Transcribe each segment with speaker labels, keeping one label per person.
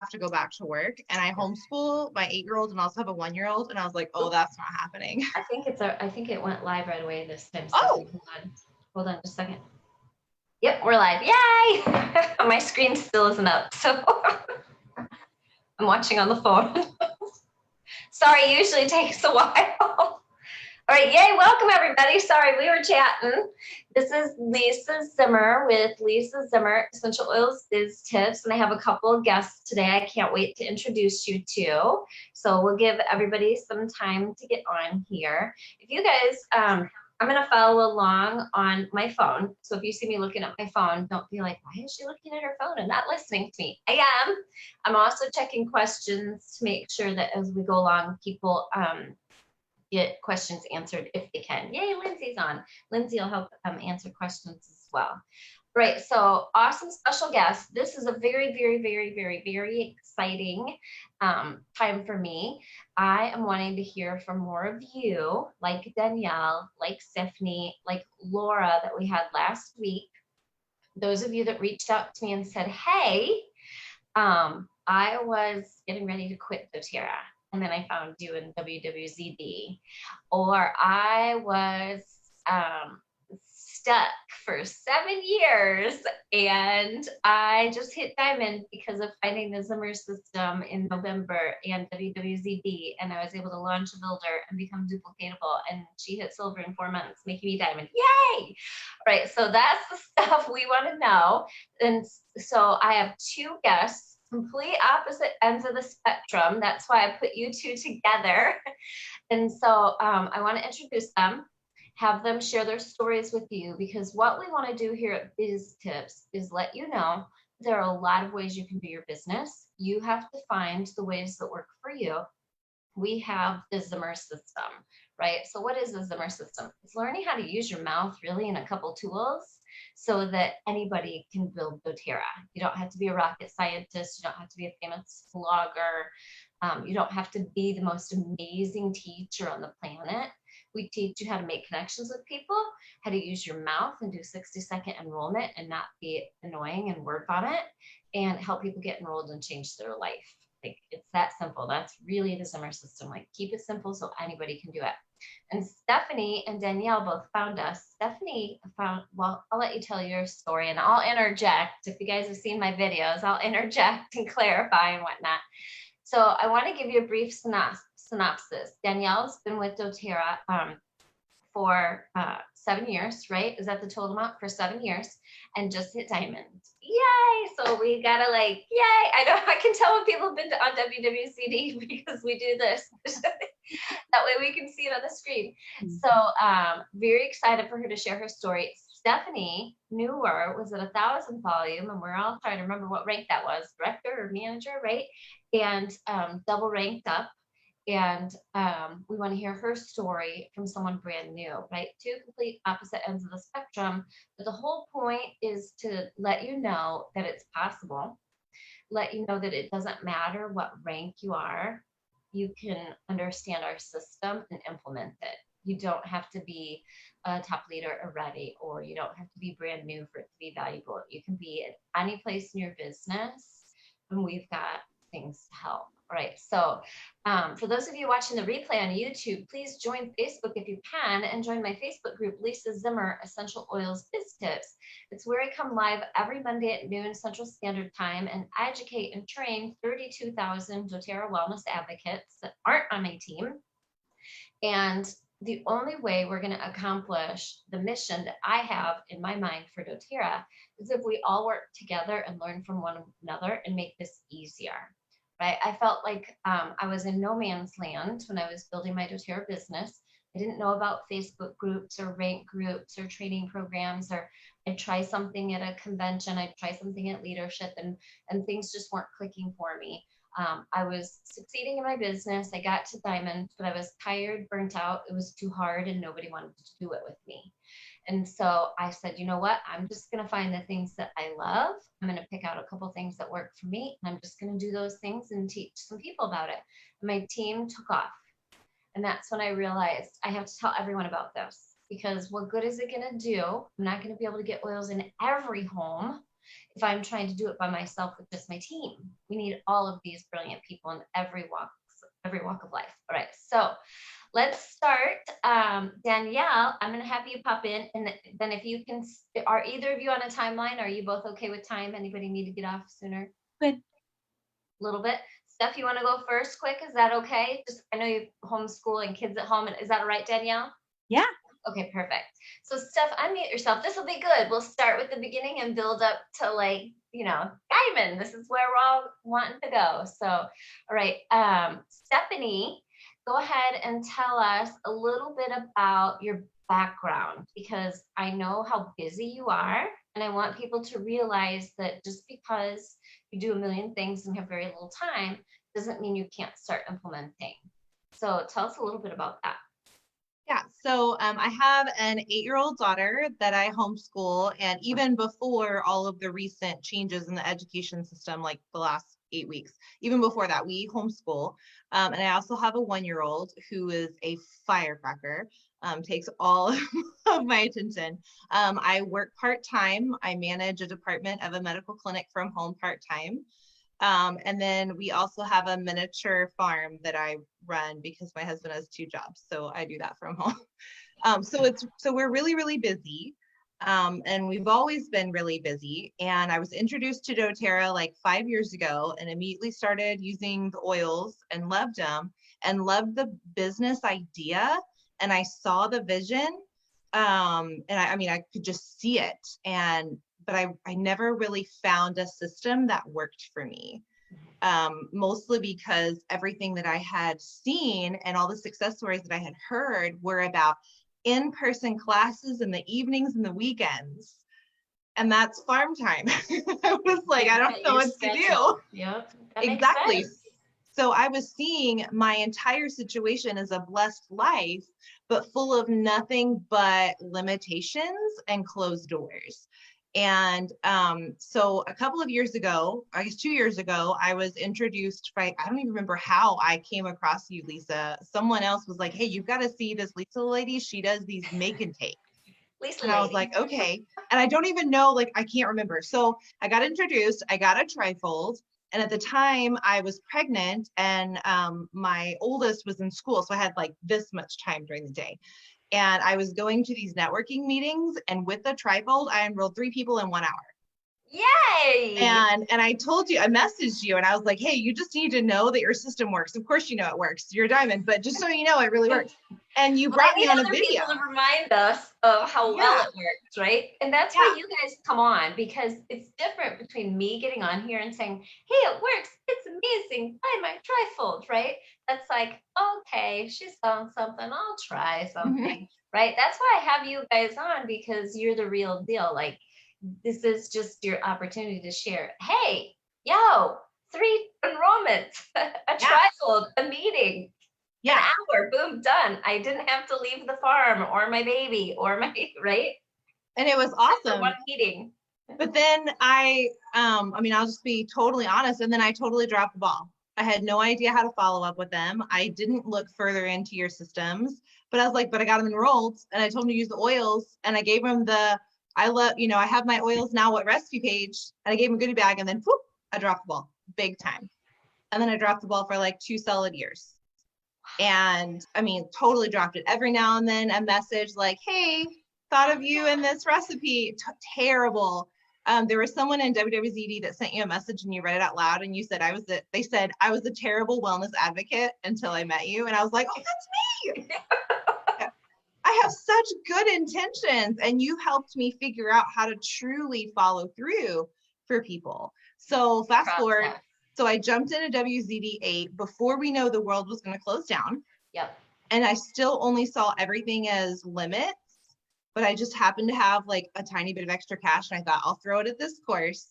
Speaker 1: have to go back to work, and I homeschool my 8-year-old and also have a 1-year-old, and I was like, oh, that's not happening.
Speaker 2: I think it went live right away this time.
Speaker 1: Oh,
Speaker 2: Hold on just a second. Yep, we're live. Yay! My screen still isn't up, so I'm watching on the phone. Sorry, usually takes a while. All right, yay, welcome everybody. Sorry, we were chatting. This is Lisa Zimmer with Lisa Zimmer Essential Oils Biz Tips, and I have a couple of guests today I can't wait to introduce you to. So we'll give everybody some time to get on here. If you guys, I'm gonna follow along on my phone. So if you see me looking at my phone, don't be like, why is she looking at her phone and not listening to me? I am. I'm also checking questions to make sure that as we go along, people, get questions answered if they can. Yay, Lindsay's on. Lindsay will help answer questions as well. Right, so awesome special guest. This is a very, very, very, very, very exciting time for me. I am wanting to hear from more of you, like Danielle, like Stephanie, like Laura that we had last week. Those of you that reached out to me and said, hey, I was getting ready to quit doTERRA, and then I found you in WWZD, or I was stuck for 7 years and I just hit diamond because of finding the Zimmer system in November and WWZD, and I was able to launch a builder and become duplicatable, and she hit silver in 4 months, making me diamond. Yay! Right, so that's the stuff we want to know. And so I have two guests, complete opposite ends of the spectrum. That's why I put you two together. And so I want to introduce them, have them share their stories with you, because what we want to do here at Biz Tips is let you know there are a lot of ways you can do your business. You have to find the ways that work for you. We have the Zimmer system, right? So what is the Zimmer system? It's learning how to use your mouth really in a couple tools so that anybody can build doTERRA. You don't have to be a rocket scientist. You don't have to be a famous blogger. You don't have to be the most amazing teacher on the planet. We teach you how to make connections with people, how to use your mouth and do 60-second enrollment and not be annoying and work on it, and help people get enrolled and change their life. Like, it's that simple. That's really the Zimmer system. Like, keep it simple so anybody can do it. And Stephanie and Danielle both found us. Stephanie found, well, I'll let you tell your story and I'll interject. If you guys have seen my videos, I'll interject and clarify and whatnot. So I want to give you a brief synopsis. Danielle's been with doTERRA for 7 years, right? Is that the total amount? For 7 years, and just hit diamond. Yay! So we gotta like, yay! I know I can tell when people have been on WWZD because we do this. That way we can see it on the screen. So very excited for her to share her story. Stephanie newer was at 1,000 volume, and we're all trying to remember what rank that was, director or manager, right? And double ranked up. And we want to hear her story from someone brand new, right? Two complete opposite ends of the spectrum. But the whole point is to let you know that it's possible, let you know that it doesn't matter what rank you are. You can understand our system and implement it. You don't have to be a top leader already, or you don't have to be brand new for it to be valuable. You can be at any place in your business, and we've got things to help. All right, so for those of you watching the replay on YouTube, please join Facebook if you can, and join my Facebook group, Lisa Zimmer Essential Oils Biz Tips. It's where I come live every Monday at noon Central Standard Time and educate and train 32,000 doTERRA wellness advocates that aren't on my team. And the only way we're going to accomplish the mission that I have in my mind for doTERRA is if we all work together and learn from one another and make this easier. Right? I felt like I was in no man's land when I was building my doTERRA business. I didn't know about Facebook groups or rank groups or training programs, or I'd try something at a convention, I'd try something at leadership, and things just weren't clicking for me. I was succeeding in my business. I got to diamond, but I was tired, burnt out. It was too hard, and nobody wanted to do it with me. And so I said, you know what? I'm just going to find the things that I love. I'm going to pick out a couple things that work for me, and I'm just going to do those things and teach some people about it. And my team took off. And that's when I realized I have to tell everyone about this, because what good is it going to do? I'm not going to be able to get oils in every home if I'm trying to do it by myself with just my team. We need all of these brilliant people in every walk of life. All right, so let's start. Danielle, I'm going to have you pop in, and then if you can, are either of you on a timeline? Are you both okay with time? Anybody need to get off sooner?
Speaker 3: Good.
Speaker 2: A little bit. Steph, you want to go first quick? Is that okay? Just, I know you homeschool and kids at home. Is that all right, Danielle?
Speaker 3: Yeah.
Speaker 2: Okay, perfect. So Steph, unmute yourself. This will be good. We'll start with the beginning and build up to, like, you know, diamond. This is where we're all wanting to go. So, all right. Stephanie, go ahead and tell us a little bit about your background, because I know how busy you are, and I want people to realize that just because you do a million things and have very little time doesn't mean you can't start implementing. So tell us a little bit about that.
Speaker 1: Yeah, so I have an 8-year-old daughter that I homeschool, and even before all of the recent changes in the education system, like the last 8 weeks, even before that, we homeschool. And I also have a 1-year-old who is a firecracker, takes all of my attention. I work part-time. I manage a department of a medical clinic from home part-time. And then we also have a miniature farm that I run because my husband has 2 jobs. So I do that from home. So we're really, really busy. And we've always been really busy. And I was introduced to doTERRA like 5 years ago and immediately started using the oils and loved them and loved the business idea. And I saw the vision. And I mean, I could just see it. But I never really found a system that worked for me, mostly because everything that I had seen and all the success stories that I had heard were about in-person classes in the evenings and the weekends. And that's farm time. I was like, I don't know what to do.
Speaker 2: Yep.
Speaker 1: Exactly. So I was seeing my entire situation as a blessed life, but full of nothing but limitations and closed doors. And so a couple of years ago, I guess 2 years ago, I was introduced by, I don't even remember how I came across you, Lisa. Someone else was like, hey, you've got to see this Lisa lady. She does these make and take.
Speaker 2: Lisa
Speaker 1: and I was like, okay. And I don't even know, like, I can't remember. So I got introduced, I got a trifold. And at the time I was pregnant and my oldest was in school. So I had like this much time during the day. And I was going to these networking meetings, and with the trifold, I enrolled 3 people in 1 hour.
Speaker 2: Yay!
Speaker 1: And I told you, I messaged you, and I was like, hey, you just need to know that your system works. Of course you know it works. You're a diamond, but just so you know, it really works. And you brought me on a video.
Speaker 2: People to remind us of how well it works, right? And that's why you guys come on, because it's different between me getting on here and saying, hey, it works. It's amazing. Buy my trifold, right? That's like, okay, she's done something. I'll try something, right? That's why I have you guys on, because you're the real deal. Like, this is just your opportunity to share. Hey, yo, 3 enrollments, a trifold, a meeting. An hour, boom, done. I didn't have to leave the farm or my baby or my, right?
Speaker 1: And it was awesome.
Speaker 2: One meeting.
Speaker 1: But then I mean, I'll just be totally honest. And then I totally dropped the ball. I had no idea how to follow up with them. I didn't look further into your systems, but I was like, but I got them enrolled, and I told them to use the oils, and I gave them I have my oils now what recipe page, and I gave them a goodie bag, and then whoop, I dropped the ball big time. And then I dropped the ball for like 2 solid years. And I mean, totally dropped it. Every now and then a message like, hey, thought of you in this recipe. Terrible. There was someone in WWZD that sent you a message and you read it out loud, and you said, they said I was a terrible wellness advocate until I met you. And I was like, oh, that's me. I have such good intentions, and you helped me figure out how to truly follow through for people. So fast forward. So I jumped into WZD 8 before we know the world was going to close down.
Speaker 2: Yep.
Speaker 1: And I still only saw everything as limits, but I just happened to have like a tiny bit of extra cash, and I thought, I'll throw it at this course.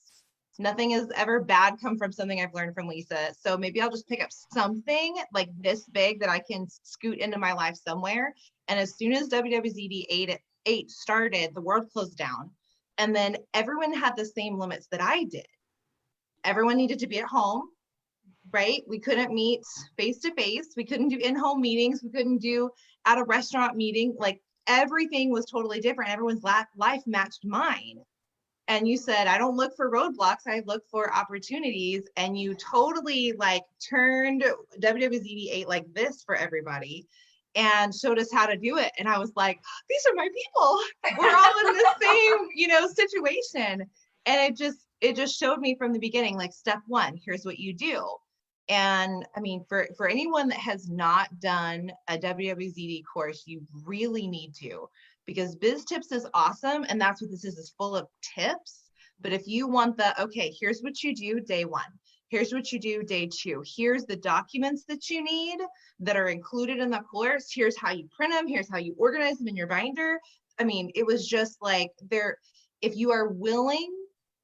Speaker 1: Nothing has ever bad come from something I've learned from Lisa. So maybe I'll just pick up something like this big that I can scoot into my life somewhere. And as soon as WWZD 8 started, the world closed down. And then everyone had the same limits that I did. Everyone needed to be at home, right? We couldn't meet face-to-face. We couldn't do in-home meetings. We couldn't do at a restaurant meeting. Like, everything was totally different. Everyone's life matched mine. And you said, I don't look for roadblocks, I look for opportunities. And you totally like turned WWZD 8 like this for everybody and showed us how to do it. And I was like, these are my people. We're all in the same, you know, situation. And it just showed me from the beginning, like step one, here's what you do. And I mean, for anyone that has not done a WWZD course, you really need to, because Biz Tips is awesome. And that's what this is full of tips. But if you want the, okay, here's what you do day one. Here's what you do day two. Here's the documents that you need that are included in the course. Here's how you print them. Here's how you organize them in your binder. I mean, it was just like if you are willing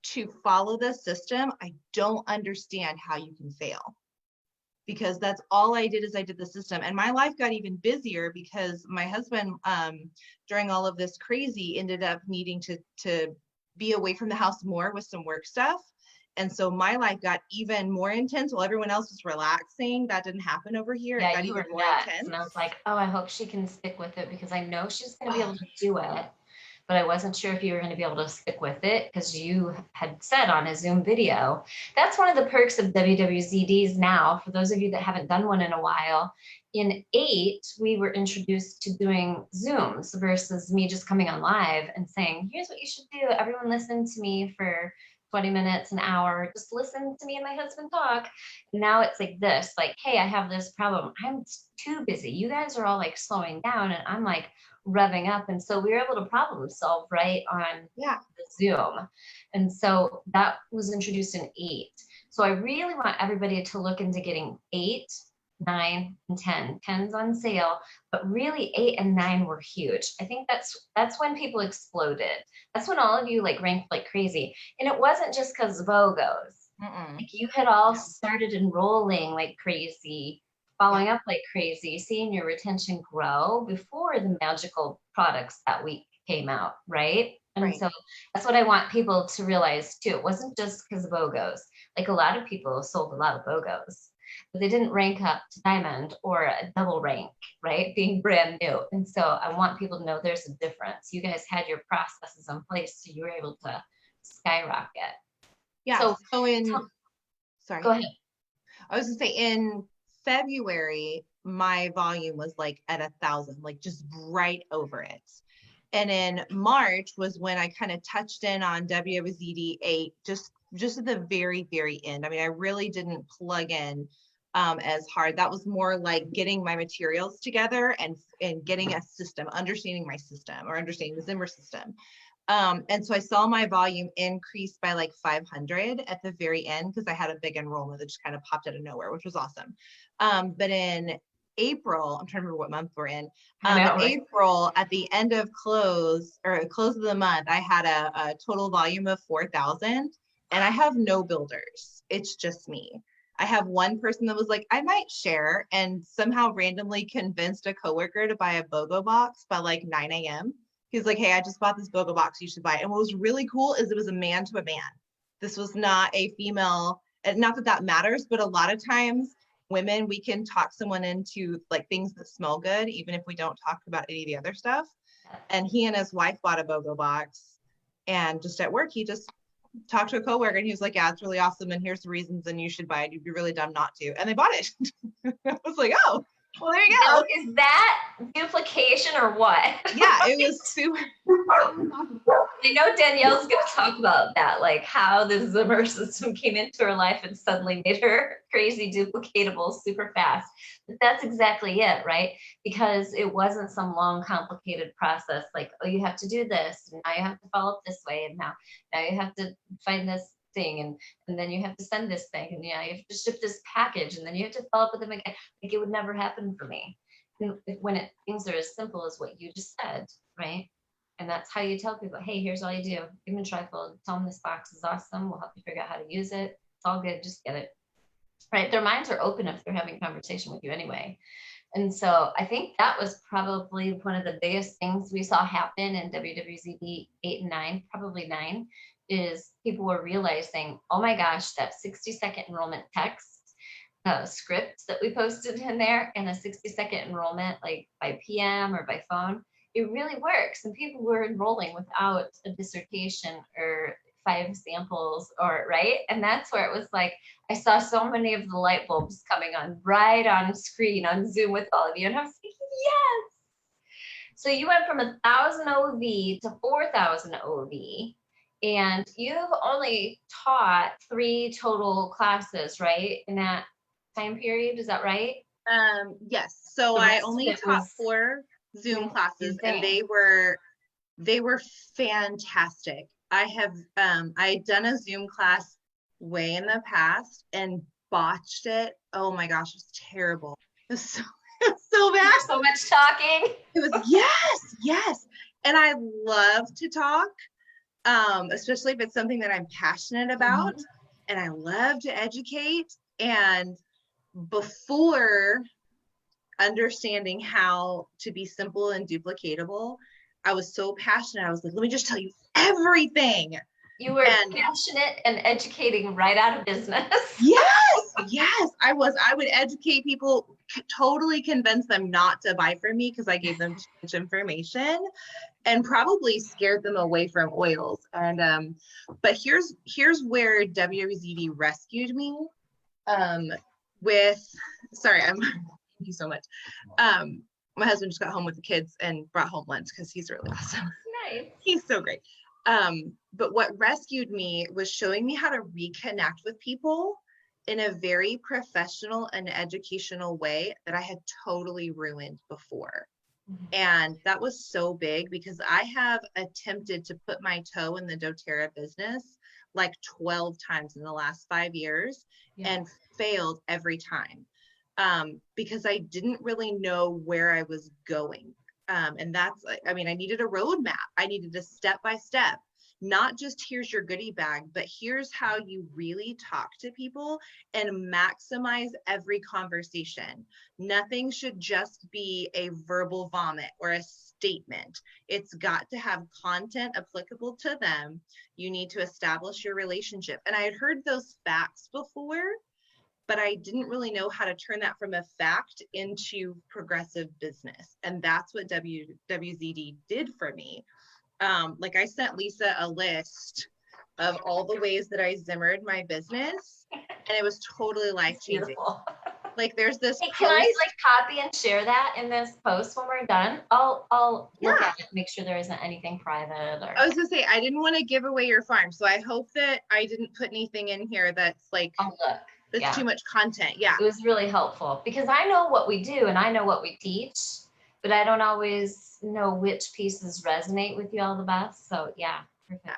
Speaker 1: to follow the system, I don't understand how you can fail. Because that's all I did is I did the system. And my life got even busier because my husband, during all of this crazy, ended up needing to be away from the house more with some work stuff. And so my life got even more intense while everyone else was relaxing. That didn't happen over here.
Speaker 2: Yeah,
Speaker 1: it got
Speaker 2: you
Speaker 1: even
Speaker 2: were
Speaker 1: more
Speaker 2: nuts.
Speaker 1: intense.
Speaker 2: And I was like, oh, I hope she can stick with it because I know she's going to be able to do it. But I wasn't sure if you were going to be able to stick with it because you had said on a Zoom video. That's one of the perks of WWZDs now. For those of you that haven't done one in a while, in 8, we were introduced to doing Zooms versus me just coming on live and saying, here's what you should do. Everyone listen to me for 20 minutes, an hour, just listen to me and my husband talk. And now it's like this, like, hey, I have this problem. I'm too busy. You guys are all like slowing down and I'm like revving up. And so we were able to problem solve right on the Zoom. And so that was introduced in 8. So I really want everybody to look into getting 8, 9, and 10. 10's on sale, but really 8 and 9 were huge. I think that's when people exploded. That's when all of you like ranked like crazy. And it wasn't just because of BOGOs. Like you had all started enrolling like crazy, following up like crazy, seeing your retention grow before the magical products that week came out, right? And so that's what I want people to realize too. It wasn't just because of BOGOs. Like a lot of people sold a lot of BOGOs, but they didn't rank up to diamond or a double rank, right? Being brand new. And so I want people to know there's a difference. You guys had your processes in place, so you were able to skyrocket.
Speaker 1: Yeah. So sorry.
Speaker 2: Go ahead.
Speaker 1: I was gonna say in February, my volume was like at 1,000, like just right over it. And in March was when I kind of touched in on WWZD 8, just at the very, very end. I mean, I really didn't plug in as hard. That was more like getting my materials together and getting a system, understanding my system or understanding the Zimmer system. And so I saw my volume increase by like 500 at the very end because I had a big enrollment that just kind of popped out of nowhere, which was awesome. But in April, I'm trying to remember what month we're in. April, at the end of close of the month, I had a total volume of 4,000, and I have no builders. It's just me. I have one person that was like, I might share, and somehow randomly convinced a coworker to buy a BOGO box by like 9 a.m. He's like, hey, I just bought this BOGO box. You should buy it. And what was really cool is it was a man to a man. This was not a female. And not that matters, but a lot of times women, we can talk someone into like things that smell good, even if we don't talk about any of the other stuff. And he and his wife bought a BOGO box, and just at work, he just talked to a coworker and he was like, yeah, it's really awesome. And here's the reasons, and you should buy it. You'd be really dumb not to. And they bought it. I was like, oh, well, there you go.
Speaker 2: Now, is that duplication or what?
Speaker 1: Yeah, it was super.
Speaker 2: I know Danielle's going to talk about that, like how the Zimmer system came into her life and suddenly made her crazy duplicatable super fast. But that's exactly it, right? Because it wasn't some long, complicated process like, oh, you have to do this, and now you have to follow up this way, and now you have to find this thing, and then you have to send this thing, and you have to ship this package, and then you have to follow up with them again. Like it would never happen for me. And when things are as simple as what you just said, right? And that's how you tell people, hey, here's all you do. Give them a trifold, tell them this box is awesome. We'll help you figure out how to use it. It's all good, just get it. Right? Their minds are open if they're having a conversation with you anyway. And so I think that was probably one of the biggest things we saw happen in WWZD 8 and 9, probably 9, is people were realizing, oh my gosh, that 60-second enrollment text script that we posted in there and a 60-second enrollment like by PM or by phone, it really works. And people were enrolling without a dissertation or 5 samples or right. And that's where it was like, I saw so many of the light bulbs coming on right on screen on Zoom with all of you. And I was like, yes. So you went from 1,000 OV to 4,000 OV, and you've only taught 3 total classes, right? In that time period, is that right?
Speaker 1: Yes. So
Speaker 2: The
Speaker 1: I
Speaker 2: rest of
Speaker 1: only
Speaker 2: it
Speaker 1: taught
Speaker 2: was
Speaker 1: 4 Zoom classes, and
Speaker 2: Zoom.
Speaker 1: they were fantastic. I had done a Zoom class way in the past and botched it. Oh my gosh, it was terrible. It was so, it was so bad.
Speaker 2: So much talking.
Speaker 1: It was yes. And I love to talk, especially if it's something that I'm passionate about, and I love to educate. And before understanding how to be simple and duplicatable, I was so passionate. I was like, let me just tell you everything.
Speaker 2: You were passionate and educating right out of business.
Speaker 1: Yes, I was. I would educate people, totally convince them not to buy from me because I gave them too much information, and probably scared them away from oils. And but here's where WWZD rescued me. Thank you so much. My husband just got home with the kids and brought home lunch because he's really awesome.
Speaker 2: Nice.
Speaker 1: He's so great. But what rescued me was showing me how to reconnect with people in a very professional and educational way that I had totally ruined before. And that was so big because I have attempted to put my toe in the doTERRA business like 12 times in the last 5 years and failed every time, because I didn't really know where I was going. And that's, I mean, I needed a roadmap. I needed a step-by-step, not just here's your goodie bag, but here's how you really talk to people and maximize every conversation. Nothing should just be a verbal vomit or a statement. It's got to have content applicable to them. You need to establish your relationship. And I had heard those facts before, but I didn't really know how to turn that from a fact into progressive business. And that's what WWZD did for me. Like I sent Lisa a list of all the ways that I Zimmered my business, and it was totally life-changing. Like there's this
Speaker 2: Hey, can I like copy and share that in this post when we're done? I'll look at it, make sure there isn't anything private. Or
Speaker 1: I was gonna say, I didn't want to give away your farm, so I hope that I didn't put anything in here that's like,
Speaker 2: look.
Speaker 1: That's too much content. Yeah.
Speaker 2: It was really helpful because I know what we do and I know what we teach, but I don't always know which pieces resonate with you all the best. So yeah, perfect.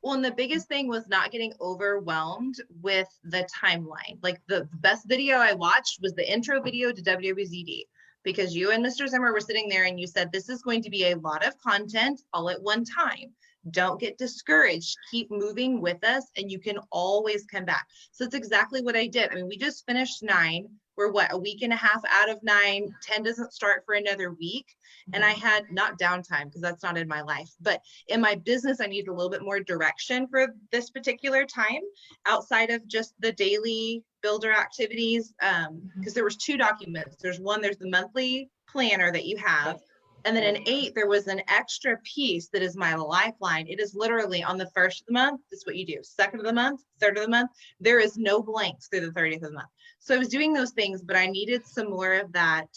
Speaker 1: Well, and the biggest thing was not getting overwhelmed with the timeline. Like the best video I watched was the intro video to WWZD, because you and Mr. Zimmer were sitting there and you said, this is going to be a lot of content all at one time. Don't get discouraged. Keep moving with us and you can always come back. So that's exactly what I did. I mean, we just finished 9. We're what, a week and a half out of 9. 10 doesn't start for another week. And I had not downtime because that's not in my life, but in my business, I needed a little bit more direction for this particular time outside of just the daily builder activities. Because there was 2 documents. There's the monthly planner that you have. And then in 8, there was an extra piece that is my lifeline. It is literally on the 1st of the month. This is what you do. 2nd of the month, 3rd of the month. There is no blanks through the 30th of the month. So I was doing those things, but I needed some more of that.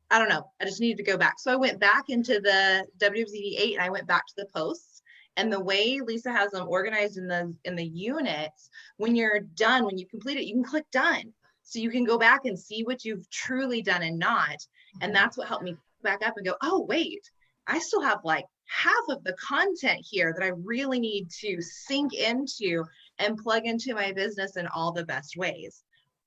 Speaker 1: I don't know. I just needed to go back. So I went back into the WWZD 8 and I went back to the posts. And the way Lisa has them organized in the units, when you're done, when you complete it, you can click done. So you can go back and see what you've truly done and not. And that's what helped me back up and go, oh, wait, I still have like half of the content here that I really need to sink into and plug into my business in all the best ways.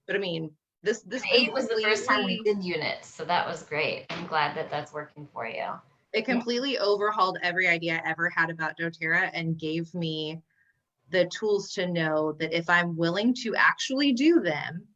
Speaker 1: But I mean, this
Speaker 2: 8 was the first time we did units. So that was great. I'm glad that that's working for you.
Speaker 1: It completely overhauled every idea I ever had about doTERRA and gave me the tools to know that if I'm willing to actually do them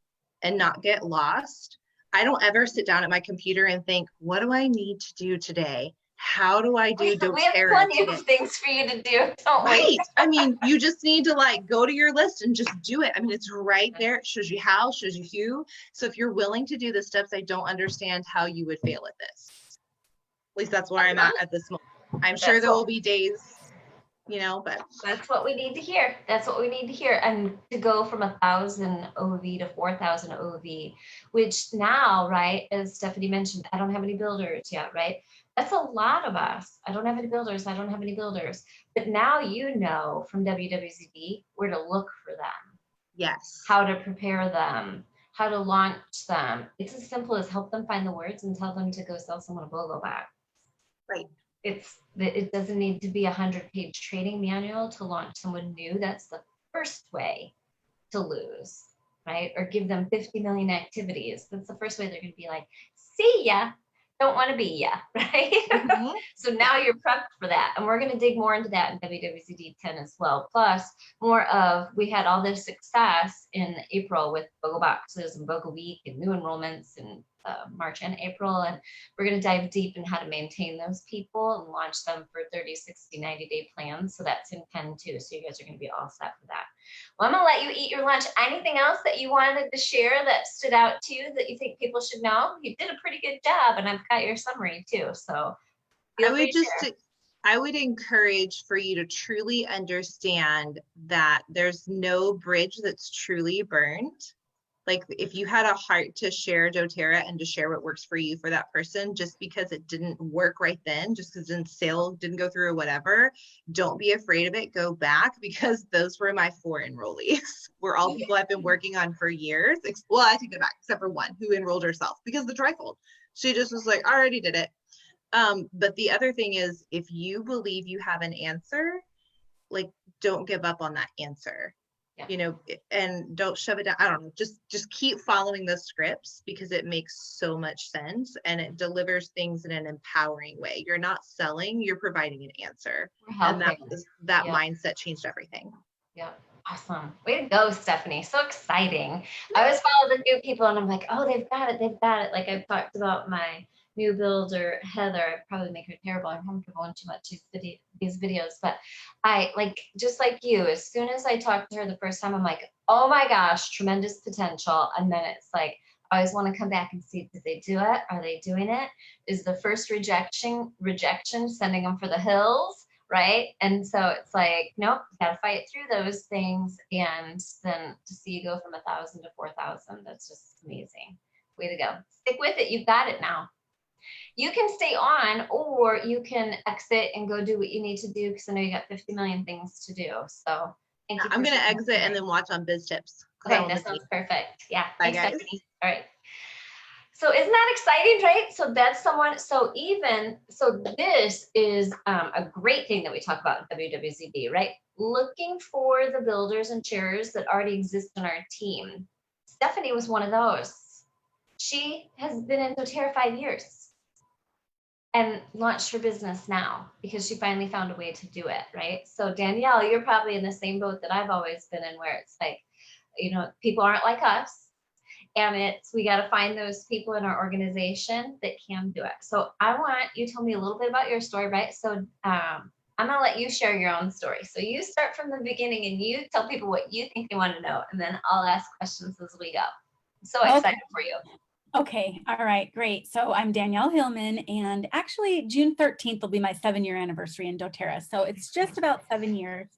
Speaker 1: and not get lost, I don't ever sit down at my computer and think, what do I need to do today? How do I do doTERRA?
Speaker 2: We have plenty of things for you to do, don't we?
Speaker 1: Right. I mean, you just need to like go to your list and just do it. I mean, it's right there. It shows you how, shows you who. So if you're willing to do the steps, I don't understand how you would fail at this. At least that's where I'm at this moment. I'm sure there will be days but
Speaker 2: That's what we need to hear. That's what we need to hear. And to go from 1,000 OV to 4,000 OV, which now, right, as Stephanie mentioned, I don't have any builders yet, right? That's a lot of us. I don't have any builders. I don't have any builders. But now you know from WWZD where to look for them,
Speaker 1: yes.
Speaker 2: how to prepare them, how to launch them. It's as simple as help them find the words and tell them to go sell someone a BOGO bag.
Speaker 1: Right.
Speaker 2: It doesn't need to be a 100-page training manual to launch someone new. That's the first way to lose, right? Or give them 50 million activities. That's the first way they're going to be like, see ya, don't want to be ya, right?
Speaker 1: Mm-hmm.
Speaker 2: So now you're prepped for that. And we're going to dig more into that in WWZD 10 as well. Plus, more of, we had all this success in April with BOGO boxes and BOGO week and new enrollments in March and April. And we're going to dive deep in how to maintain those people and launch them for 30, 60, 90-day plans. So that's in 10 too. So you guys are going to be all set for that. Well, I'm going to let you eat your lunch. Anything else that you wanted to share that stood out to you that you think people should know? You did a pretty good job, and I've got your summary too. So
Speaker 1: I would encourage for you to truly understand that there's no bridge that's truly burned. Like if you had a heart to share doTERRA and to share what works for you for that person, just because it didn't work right then, just because the sale didn't go through or whatever, don't be afraid of it. Go back, because those were my 4 enrollees. We're all people I've been working on for years. Well, I take it back, except for one who enrolled herself because of the trifold. She just was like, I already did it. But the other thing is, if you believe you have an answer, like, don't give up on that answer.
Speaker 2: Yeah.
Speaker 1: And don't shove it down. I don't know, just keep following the scripts, because it makes so much sense and it delivers things in an empowering way. You're not selling, you're providing an answer. And that mindset changed everything.
Speaker 2: Yeah. Awesome. Way to go, Stephanie. So exciting. I always follow the new people and I'm like, oh, they've got it. They've got it. Like I've talked about my new builder, Heather. I probably make her terrible. I'm comfortable in too much these videos, but I just like you, as soon as I talked to her the first time, I'm like, oh my gosh, tremendous potential. And then it's like, I always want to come back and see, did they do it? Are they doing it? Is the first rejection sending them for the hills? Right. And so it's like, nope, you got to fight through those things. And then to see you go from 1,000 to 4,000, that's just amazing. Way to go. Stick with it. You've got it now. You can stay on, or you can exit and go do what you need to do, because I know you got 50 million things to do. So thank you.
Speaker 1: I'm going to exit and then watch on Biz Tips.
Speaker 2: Okay, that sounds perfect. Yeah.
Speaker 1: Bye, guys.
Speaker 2: Stephanie. All right. So isn't that exciting, right? So that's someone, so this is a great thing that we talk about in WWZD, right? Looking for the builders and sharers that already exist in our team. Stephanie was one of those. She has been in doTERRA 5 years and launched her business now because she finally found a way to do it, right? So Danielle, you're probably in the same boat that I've always been in, where it's like, people aren't like us. And we got to find those people in our organization that can do it. So I want you to tell me a little bit about your story, right? So I'm going to let you share your own story. So you start from the beginning and you tell people what you think they want to know. And then I'll ask questions as we go. I'm so excited for you.
Speaker 3: Okay. All right. Great. So I'm Danielle Hillman, and actually June 13th will be my 7-year anniversary in doTERRA. So it's just about 7 years.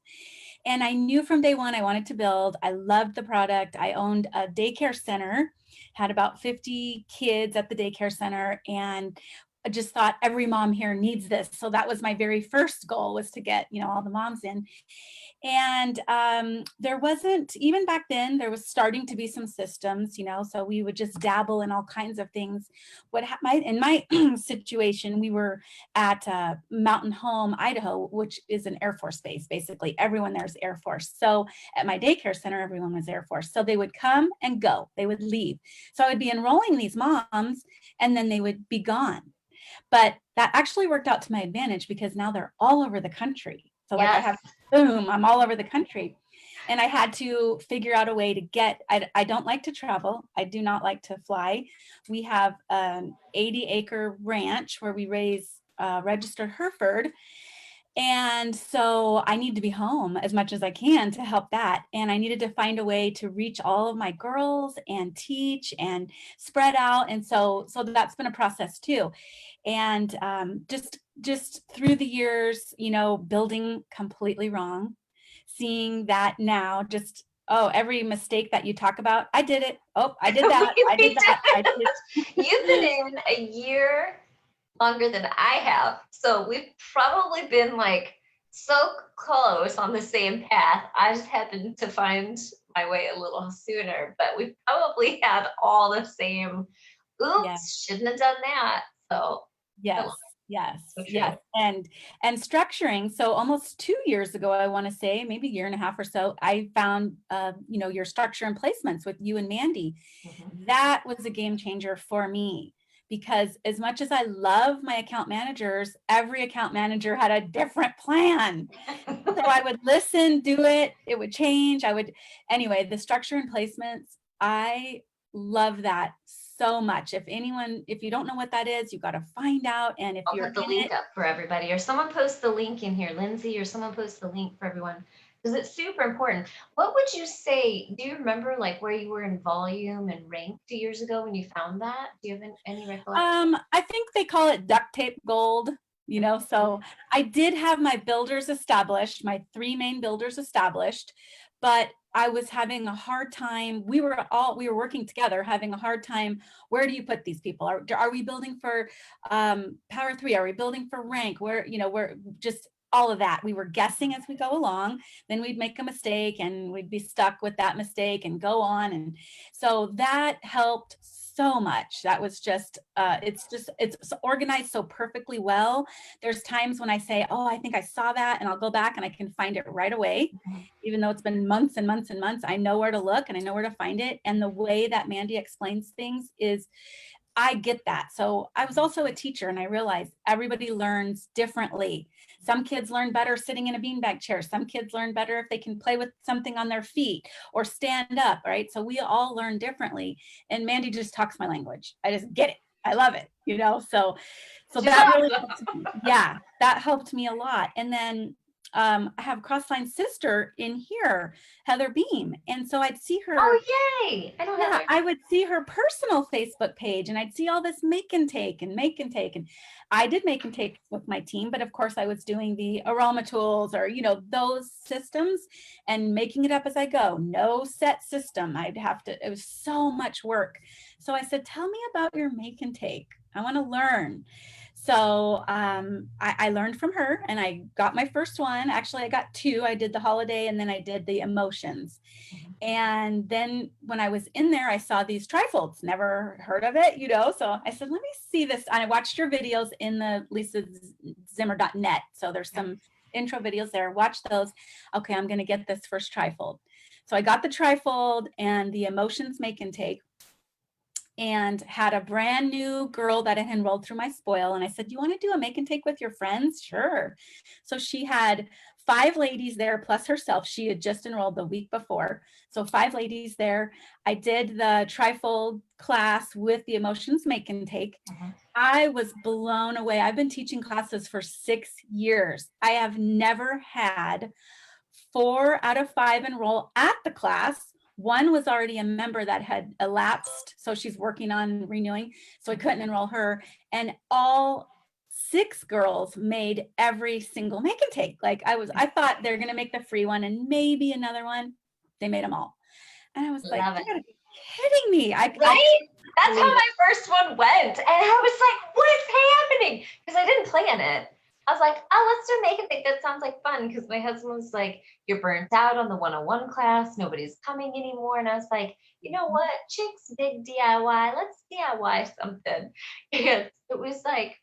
Speaker 3: And I knew from day one I wanted to build. I loved the product. I owned a daycare center, had about 50 kids at the daycare center, and I just thought every mom here needs this. So that was my very first goal, was to get, all the moms in. And there wasn't, even back then, there was starting to be some systems, so we would just dabble in all kinds of things. In my situation, we were at Mountain Home, Idaho, which is an Air Force base. Basically, everyone there is Air Force. So at my daycare center, everyone was Air Force. So they would come and go, they would leave. So I would be enrolling these moms, and then they would be gone. But that actually worked out to my advantage, because now they're all over the country. So I have, boom, I'm all over the country. And I had to figure out a way to get, I don't like to travel. I do not like to fly. We have an 80-acre ranch where we raise registered Hereford. And so I need to be home as much as I can to help that. And I needed to find a way to reach all of my girls and teach and spread out. And so that's been a process too. And just just through the years, you know, building completely wrong, seeing that now, just, oh, every mistake that you talk about, I did it. Oh, I did that. I
Speaker 2: We
Speaker 3: did that. I did.
Speaker 2: You've been in a year longer than I have. So we've probably been like so close on the same path. I just happened to find my way a little sooner, but we probably had all the same,
Speaker 3: Yeah.
Speaker 2: oops, shouldn't have done that. So I love
Speaker 3: Yes, yes,
Speaker 2: it. So
Speaker 3: yes.
Speaker 2: true.
Speaker 3: And structuring. So almost 2 years ago, I want to say, maybe a year and a half or so, I found, you know, your structure and placements with you and Mandy.
Speaker 2: Mhm.
Speaker 3: That was a game changer for me, because as much as I love my account managers, every account manager had a different plan. So I would listen, do it, it would change. Anyway, the structure and placements, I love that so much. If you don't know what that is, you got to find out. And if
Speaker 2: I'll
Speaker 3: you're
Speaker 2: put the
Speaker 3: in
Speaker 2: link
Speaker 3: it,
Speaker 2: up for everybody, or someone post the link in here, Lindsay, or someone post the link for everyone, because it's super important. What would you say? Do you remember like where you were in volume and rank 2 years ago when you found that? Do you have any recollection?
Speaker 3: I think they call it duct tape gold, you know. So I did have my builders established, my 3 main builders established, but I was having a hard time. We were working together, having a hard time. Where do you put these people? Are we building for power 3? Are we building for rank? Where, you know, we're just all of that. We were guessing as we go along. Then we'd make a mistake and we'd be stuck with that mistake and go on. And so that helped so much. That was just, it's organized so perfectly well. There's times when I say, oh, I think I saw that, and I'll go back and I can find it right away. Even though it's been months and months and months, I know where to look and I know where to find it. And the way that Mandy explains things is, I get that. So I was also a teacher, and I realized everybody learns differently. Some kids learn better sitting in a beanbag chair. Some kids learn better if they can play with something on their feet or stand up, right? So we all learn differently. And Mandy just talks my language. I just get it. I love it, you know? So
Speaker 2: She's
Speaker 3: that really
Speaker 2: awesome.
Speaker 3: helped me. Yeah, that helped me a lot. And then I have a crossline sister in here, Heather Beam. And so I'd see her.
Speaker 2: Oh, yay. I don't have
Speaker 3: Yeah,
Speaker 2: her.
Speaker 3: I would see her personal Facebook page, and I'd see all this make and take and make and take. And I did make and take with my team, but of course I was doing the aroma tools, or, you know, those systems, and making it up as I go. No set system. It was so much work. So I said, tell me about your make and take. I want to learn. So I learned from her, and I got my first one. Actually, I got 2. I did the holiday, and then I did the emotions. And then when I was in there, I saw these trifolds, never heard of it, you know? So I said, let me see this. And I watched your videos in the LisaZimmer.net. So there's some intro videos there. Watch those. Okay, I'm going to get this first trifold. So I got the trifold and the emotions make and take, and had a brand new girl that had enrolled through my spoil. And I said, do you want to do a make and take with your friends? Sure. So she had 5 ladies there plus herself. She had just enrolled the week before. So 5 ladies there. I did the trifold class with the emotions make and take. I was blown away. I've been teaching classes for 6 years. I have never had 4 out of 5 enroll at the class. One was already a member that had elapsed, so she's working on renewing, so I couldn't enroll her. And all 6 girls made every single make and take. Like I thought they're gonna make the free one and maybe another one. They made them all. And I was like,
Speaker 2: Love
Speaker 3: you
Speaker 2: it.
Speaker 3: gotta be kidding me. I
Speaker 2: Right? That's how
Speaker 3: believe it.
Speaker 2: my first one went. And I was like, what's happening? Because I didn't plan it. I was like, oh, let's do make and think. That sounds like fun. Because my husband was like, you're burnt out on the 101 class. Nobody's coming anymore. And I was like, you know what? Chick's big DIY. Let's DIY something. And it was like,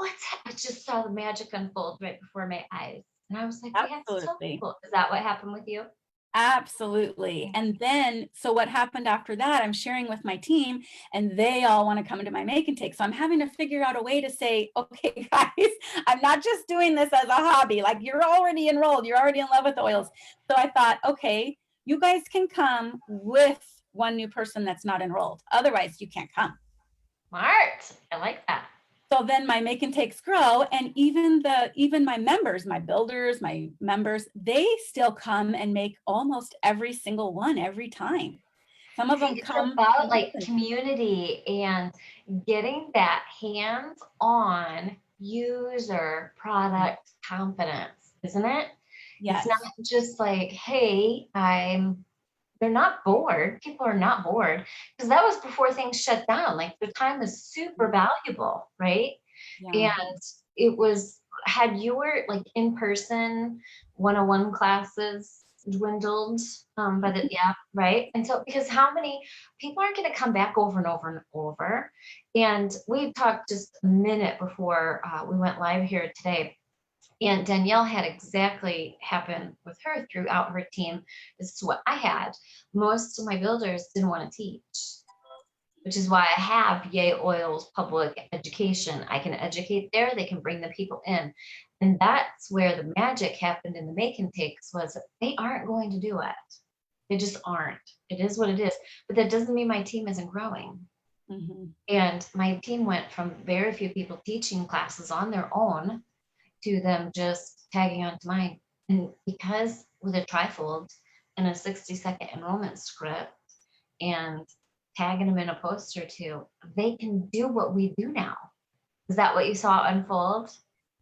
Speaker 2: I just saw the magic unfold right before my eyes. And I was like, that's so
Speaker 3: Absolutely.
Speaker 2: cool. Is that what happened with you?
Speaker 3: Absolutely. And then, so what happened after that, I'm sharing with my team, and they all want to come into my make and take. So I'm having to figure out a way to say, okay, guys, I'm not just doing this as a hobby. Like, you're already enrolled, you're already in love with oils. So I thought, okay, you guys can come with one new person that's not enrolled. Otherwise, you can't come.
Speaker 2: Smart. I like that.
Speaker 3: So then my make and takes grow, and even my members, my builders, my members, they still come and make almost every single one every time. Some of them
Speaker 2: It's
Speaker 3: come.
Speaker 2: about like community and getting that hands-on user product confidence, isn't it? It's
Speaker 3: Yes.
Speaker 2: not just like, hey, they're not bored. People are not bored because that was before things shut down. Like their time is super valuable, right?
Speaker 3: Yeah.
Speaker 2: And it was, had your like in-person one-on-one classes dwindled by the, yeah, right? And so, because how many people aren't going to come back over and over and over? And we talked just a minute before we went live here today. And Danielle had exactly happen with her throughout her team. This is what I had. Most of my builders didn't want to teach, which is why I have Yay Oil's public education. I can educate there, they can bring the people in. And that's where the magic happened in the make and takes was they aren't going to do it. They just aren't. It is what it is. But that doesn't mean my team isn't growing.
Speaker 3: Mhm.
Speaker 2: And my team went from very few people teaching classes on their own to them just tagging onto mine. And because with a trifold and a 60-second enrollment script and tagging them in a post or two, they can do what we do now. Is that what you saw unfold?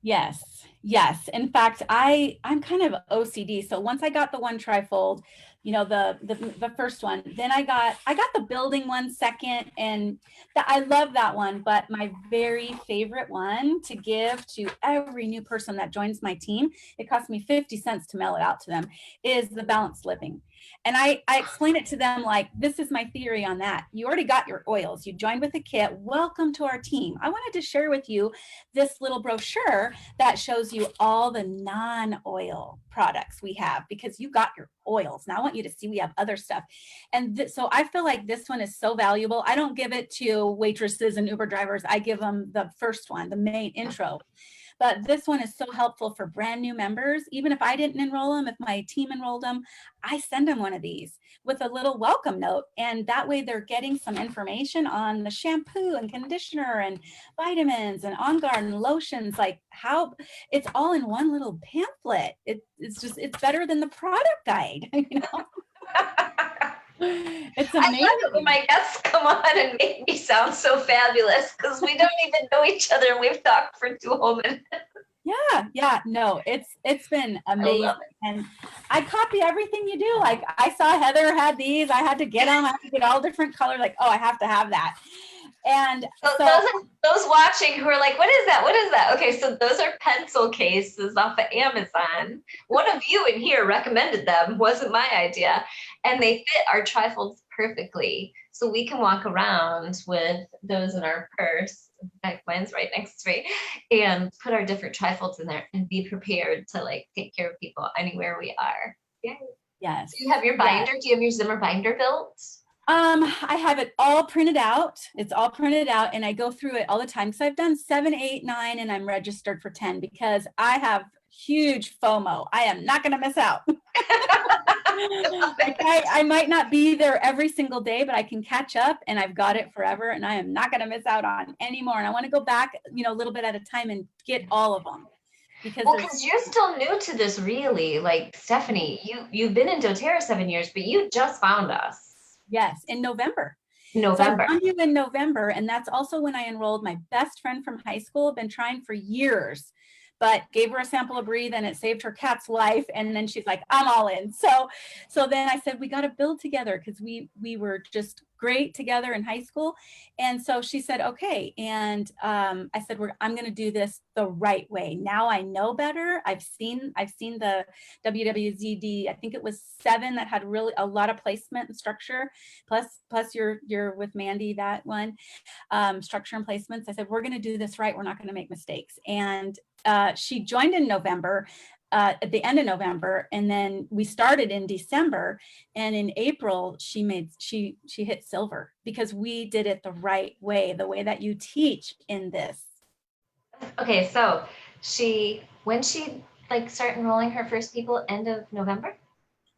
Speaker 3: Yes, yes. In fact, I'm kind of OCD. So once I got the one trifold, you know, the first one, then I got the building one second, and I love that one. But my very favorite one to give to every new person that joins my team, it cost me 50 cents to mail it out to them, is the balanced living. And I explain it to them like, this is my theory on that. You already got your oils. You joined with a kit. Welcome to our team. I wanted to share with you this little brochure that shows you all the non-oil products we have because you got your oils. Now I want you to see we have other stuff. And so I feel like this one is so valuable. I don't give it to waitresses and Uber drivers. I give them the first one, the main intro. But this one is so helpful for brand new members. Even if I didn't enroll them, if my team enrolled them, I send them one of these with a little welcome note. And that way they're getting some information on the shampoo and conditioner and vitamins and On Guard and lotions, like how it's all in one little pamphlet. It's better than the product guide. You know? It's
Speaker 2: I love it when
Speaker 3: amazing.
Speaker 2: my guests come on and make me sound so fabulous because we don't even know each other and we've talked for 2 whole minutes.
Speaker 3: Yeah, no, it's been
Speaker 2: I
Speaker 3: amazing.
Speaker 2: love it.
Speaker 3: And I copy everything you do. Like I saw Heather had these, I had to get them, I had to get all different colors, like, oh, I have to have that. And
Speaker 2: So
Speaker 3: so
Speaker 2: those watching who are like, what is that? What is that? Okay, so those are pencil cases off of Amazon. One of you in here recommended them, wasn't my idea. And they fit our trifolds perfectly. So we can walk around with those in our purse. In fact, mine's right next to me, and put our different trifolds in there and be prepared to like take care of people anywhere we are. Yeah.
Speaker 3: yes.
Speaker 2: Do you have your binder? Do you have your Zimmer binder built?
Speaker 3: I have it all printed out. It's all printed out and I go through it all the time. So I've done 7, 8, 9, and I'm registered for 10 because I have huge FOMO. I am not going to miss out. Like I might not be there every single day, but I can catch up and I've got it forever and I am not going to miss out on any more. And I want to go back, you know, a little bit at a time and get all of them. Because
Speaker 2: well, because you're still new to this, really. Like Stephanie, you've been in doTERRA 7 years, but you just found us.
Speaker 3: Yes, in November.
Speaker 2: November.
Speaker 3: So I found you in November, and that's also when I enrolled my best friend from high school. Been trying for years, but gave her a sample of Breathe, and it saved her cat's life. And then she's like, "I'm all in." So then I said, "We got to build together," because we were just great together in high school. And so she said, "Okay." And I said, I'm going to do this the right way. Now I know better. I've seen the WWZD. I think it was 7 that had really a lot of placement and structure. Plus you're with Mandy, that one, structure and placements. I said, we're going to do this right. We're not going to make mistakes. And she joined in November, at the end of November, and then we started in December, and in April she hit silver because we did it the right way, the way that you teach in this.
Speaker 2: Okay, so when she like start enrolling her first people end of November?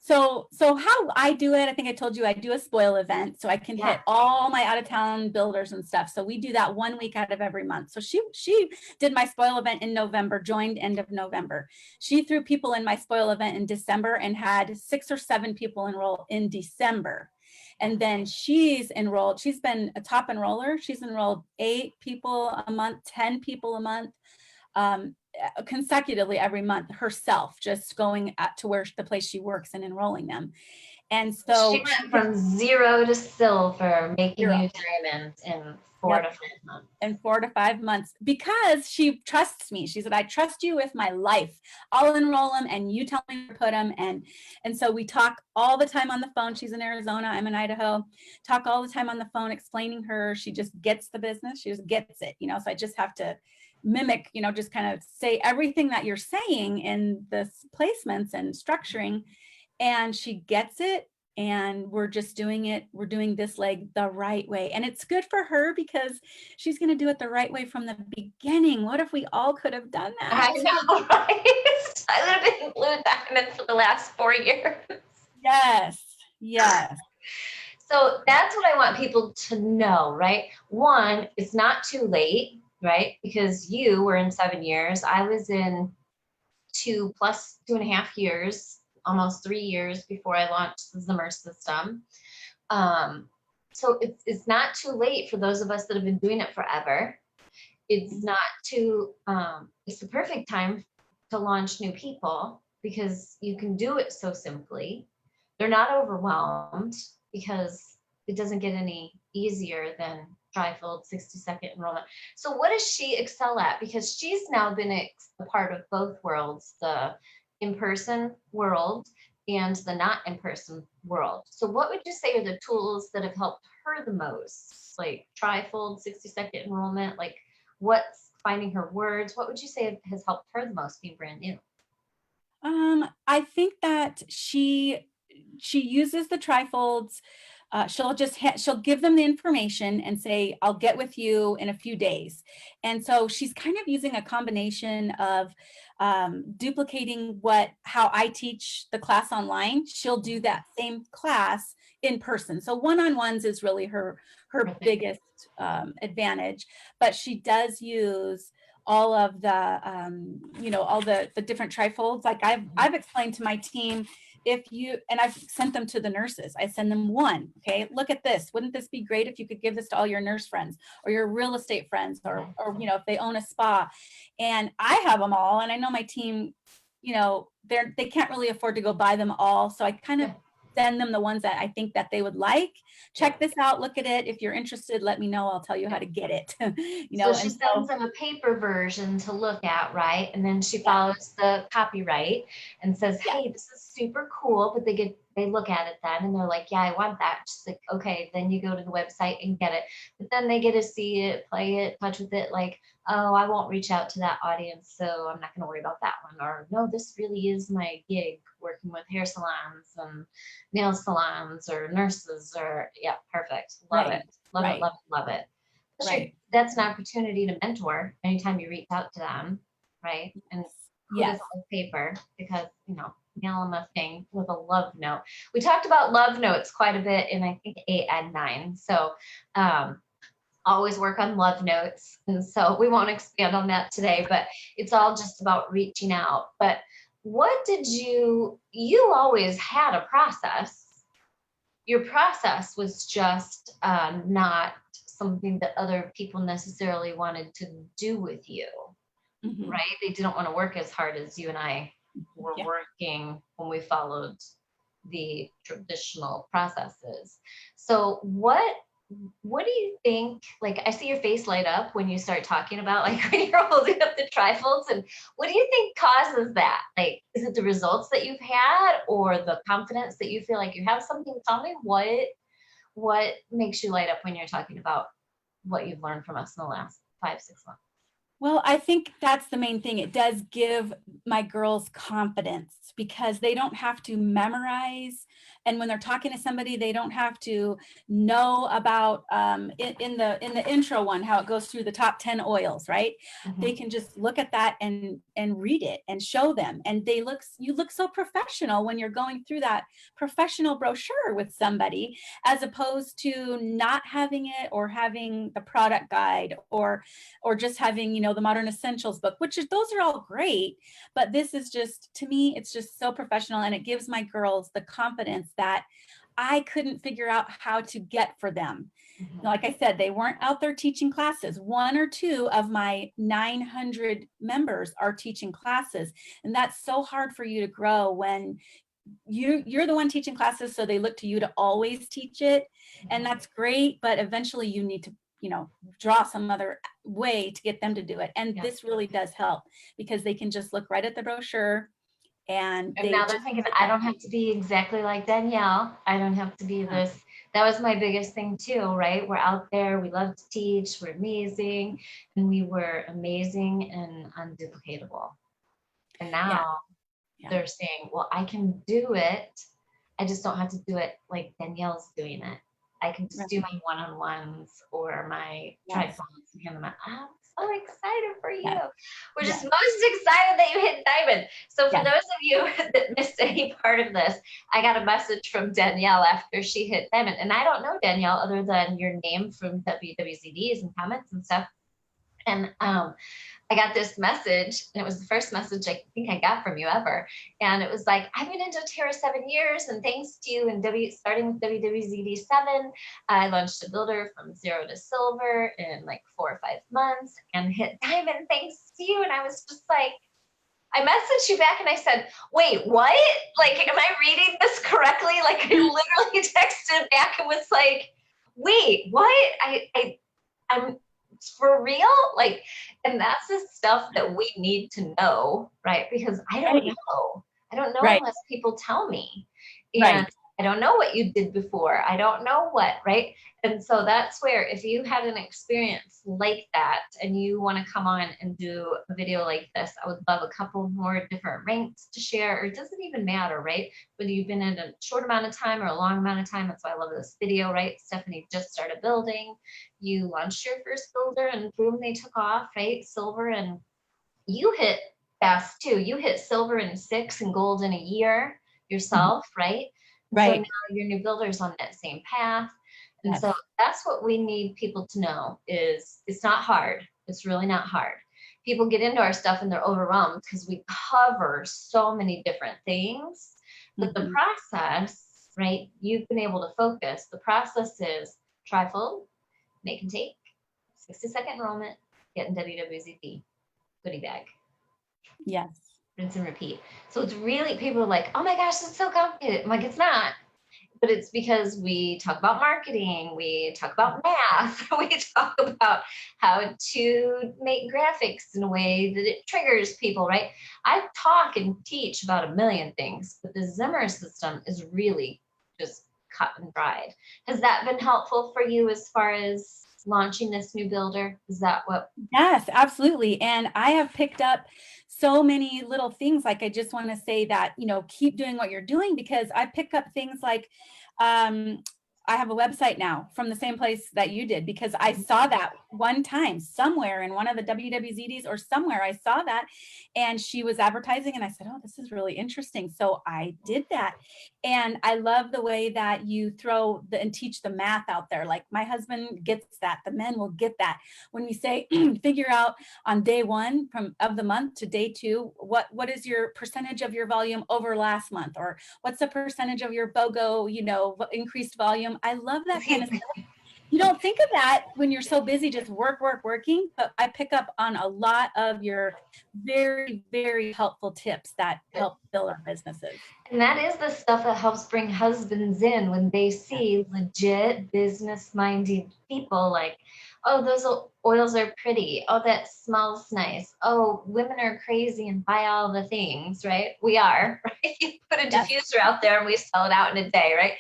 Speaker 3: So how I do it, I think I told you I do a spoil event so I can hit all my out of town builders and stuff. So we do that 1 week out of every month. So she did my spoil event in November, joined end of November. She threw people in my spoil event in December and had 6 or 7 people enroll in December. And then she's enrolled, she's been a top enroller. She's enrolled 8 people a month, 10 people a month. consecutively every month herself, just going to where the place she works and enrolling them. And so
Speaker 2: she went from 0 to silver, making
Speaker 3: 0.
Speaker 2: you diamond in 4
Speaker 3: Yep.
Speaker 2: to 5 months.
Speaker 3: In 4 to 5 months, because she trusts me. She said, I trust you with my life. I'll enroll them and you tell me where to put them. And so we talk all the time on the phone. She's in Arizona, I'm in Idaho. Talk all the time on the phone, explaining her. She just gets the business. She just gets it, you know, so I just have to mimic, you know, just kind of say everything that you're saying in the placements and structuring, and she gets it. And we're just doing it. We're doing this leg the right way. And it's good for her because she's going to do it the right way from the beginning. What if we all could have done that?
Speaker 2: I know, right? I would have been blue diamond for the last 4 years.
Speaker 3: Yes. Yes.
Speaker 2: So that's what I want people to know, right? One, it's not too late, right? Because you were in 7 years. I was in 2 plus 2.5 years, almost 3 years before I launched the Zimmer system. So it's not too late for those of us that have been doing it forever. It's not too, it's the perfect time to launch new people because you can do it so simply. They're not overwhelmed because it doesn't get any easier than trifold 60-second enrollment. So what does she excel at? Because she's now been a part of both worlds, the in-person world and the not in-person world. So what would you say are the tools that have helped her the most? Like trifold 60-second enrollment, like what's finding her words? What would you say has helped her the most being brand new?
Speaker 3: I think that she uses the trifolds. She'll give them the information and say, I'll get with you in a few days. And so she's kind of using a combination of duplicating how I teach the class online. She'll do that same class in person. So one-on-ones is really her biggest advantage, but she does use all of the, you know, all the different trifolds. Like I've explained to my team, and I've sent them to the nurses. I send them one, okay, look at this. Wouldn't this be great if you could give this to all your nurse friends or your real estate friends or you know, if they own a spa. And I have them all. And I know my team, you know, they can't really afford to go buy them all. So I kind of send them the ones that I think that they would like. Check this out, look at it. If you're interested, let me know. I'll tell you how to get it. You know,
Speaker 2: so she sends them a paper version to look at, right? And then she follows the copyright and says, hey, this is super cool. But they look at it then and they're like, yeah, I want that. She's like, okay, then you go to the website and get it. But then they get to see it, play it, touch with it, like, oh, I won't reach out to that audience, so I'm not going to worry about that one. Or no, this really is my gig, working with hair salons and nail salons or nurses, or yeah, perfect. Love it. Love it, love it, love it. Right. That's an opportunity to mentor anytime you reach out to them, right? And who doesn't like paper? Because, you know, nail them a thing with a love note. We talked about love notes quite a bit in, I think, 8 and 9. So always work on love notes. And so we won't expand on that today, but it's all just about reaching out. But what did you always had a process. Your process was just not something that other people necessarily wanted to do with you, right? They didn't want to work as hard as you and I were working when we followed the traditional processes. So what do you think, like, I see your face light up when you start talking about, like, when you're holding up the trifolds, and what do you think causes that? Like, is it the results that you've had or the confidence that you feel like you have something? Tell me what makes you light up when you're talking about what you've learned from us in the last 5-6 months.
Speaker 3: Well, I think that's the main thing. It does give my girls confidence because they don't have to memorize. And when they're talking to somebody, they don't have to know about in the intro one, how it goes through the top 10 oils, right? They can just look at that and read it and show them. And you look so professional when you're going through that professional brochure with somebody, as opposed to not having it or having the product guide or just having, you know, the Modern Essentials book, those are all great, but this is just, to me, it's just so professional, and it gives my girls the confidence that I couldn't figure out how to get for them.
Speaker 2: Mhm.
Speaker 3: Like I said, they weren't out there teaching classes. 1 or 2 of my 900 members are teaching classes. And that's so hard for you to grow when you're the one teaching classes, so they look to you to always teach it. And that's great, but eventually you need to, draw some other way to get them to do it. And
Speaker 2: Yeah.
Speaker 3: this really does help because they can just look right at the brochure and
Speaker 2: And now they're thinking, I don't have to be exactly like Danielle. I don't have to be this. That was my biggest thing too, right? We're out there, we love to teach, we're amazing, and we were amazing and unduplicatable. And now
Speaker 3: Yeah.
Speaker 2: they're saying, well, I can do it. I just don't have to do it like Danielle's doing it. I can just do my one-on-ones or my triathlons and hand them out. I'm so excited for you. We're just most excited that you hit diamond. So for those of you that missed any part of this, I got a message from Danielle after she hit diamond. And I don't know Danielle other than your name from WWZDs and comments and stuff. And I got this message, and it was the first message I think I got from you ever. And it was like, I've been in doTERRA 7 years, and thanks to you and starting with WWZD 7, I launched a builder from 0 to silver in like 4 or 5 months and hit diamond thanks to you. And I was just like, I messaged you back and I said, wait, what? Like, am I reading this correctly? Like, I literally texted back and was like, wait, what? I'm for real? Like, and that's the stuff that we need to know, right? Because I don't know. I don't know unless people tell me. And I don't know what you did before. I don't know what, right? And so that's where if you had an experience like that and you want to come on and do a video like this, I would love a couple more different ranks to share, or it doesn't even matter, right? Whether you've been in a short amount of time or a long amount of time. That's why I love this video, right? Stephanie just started building. You launched your first builder and boom, they took off, right? Silver, and you hit fast too. You hit silver in 6 and gold in a year yourself, right? And so now your new builder's on that same path. And so that's what we need people to know is it's not hard. It's really not hard. People get into our stuff and they're overwhelmed because we cover so many different things. But the process, right? You've been able to focus. The process is trifold, make and take, 60-second enrollment, get in WWZD, goodie bag.
Speaker 3: Yes.
Speaker 2: Rinse and repeat. So it's really, people are like, oh my gosh, it's so complicated. I'm like, it's not. But it's because we talk about marketing, we talk about math, we talk about how to make graphics in a way that it triggers people, right? I talk and teach about a million things, but the Zimmer system is really just cut and dried. Has that been helpful for you as far as launching this new builder? Is that what?
Speaker 3: Yes, absolutely. And I have picked up so many little things. Like, I just want to say that, keep doing what you're doing, because I pick up things like, I have a website now from the same place that you did, because I saw that one time somewhere in one of the WWZDs or somewhere I saw that, and she was advertising and I said, oh, this is really interesting. So I did that. And I love the way that you throw and teach the math out there. Like, my husband gets that, the men will get that. When we say figure out on day 1 of the month to day 2, what is your percentage of your volume over last month, or what's the percentage of your BOGO, increased volume. I love that kind of stuff. You don't think of that when you're so busy just working, but I pick up on a lot of your very, very helpful tips that help build our businesses.
Speaker 2: And that is the stuff that helps bring husbands in when they see legit business-minded people, like, oh, those oils are pretty. Oh, that smells nice. Oh, women are crazy and buy all the things, right? We are, right? You put a diffuser out there and we sell it out in a day, right?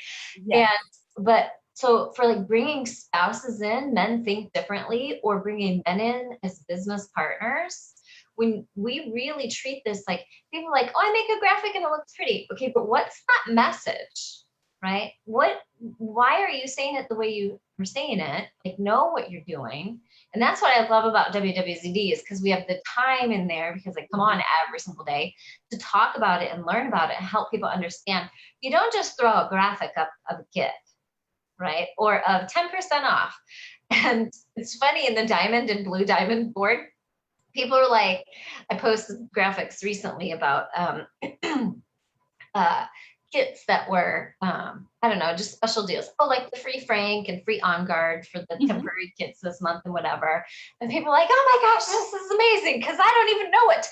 Speaker 3: Yes.
Speaker 2: But so for like bringing spouses in, men think differently, or bringing men in as business partners, when we really treat this like, people are like, oh, I make a graphic and it looks pretty. Okay, but what's that message, right? Why are you saying it the way you are saying it? Like, know what you're doing. And that's what I love about WWZD, is because we have the time in there, because I come on every single day to talk about it and learn about it and help people understand. You don't just throw a graphic up of a kit, right? Or of 10% off. And it's funny, in the diamond and blue diamond board, people are like, I posted graphics recently about kits that were, I don't know, just special deals. Oh, like the free Frank and free On Guard for the temporary kits this month and whatever. And people are like, oh my gosh, this is amazing because I don't even know what